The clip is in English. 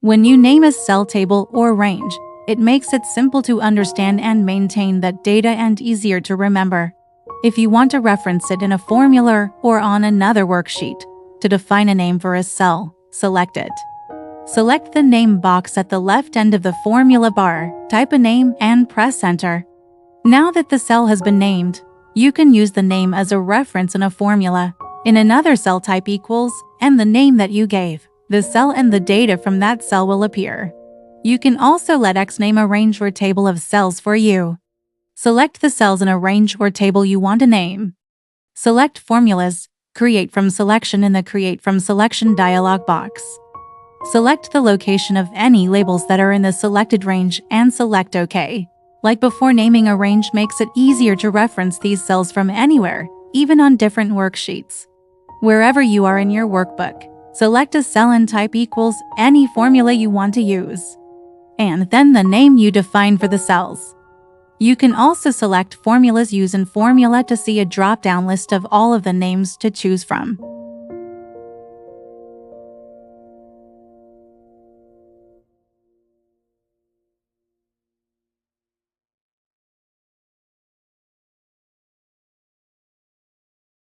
When you name a cell, table, or range, it makes it simple to understand and maintain that data and easier to remember. If you want to reference it in a formula or on another worksheet, to define a name for a cell, select it. Select the name box at the left end of the formula bar, type a name, and press enter. Now that the cell has been named, you can use the name as a reference in a formula. In another cell, type equals and the name that you gave. The cell and the data from that cell will appear. You can also let X name a range or table of cells for you. Select the cells in a range or table you want to name. Select Formulas, Create from Selection in the Create from Selection dialog box. Select the location of any labels that are in the selected range and select OK. Like before, naming a range makes it easier to reference these cells from anywhere, even on different worksheets. Wherever you are in your workbook, select a cell and type equals any formula you want to use, and then the name you define for the cells. You can also select Formulas, use in Formula to see a drop-down list of all of the names to choose from.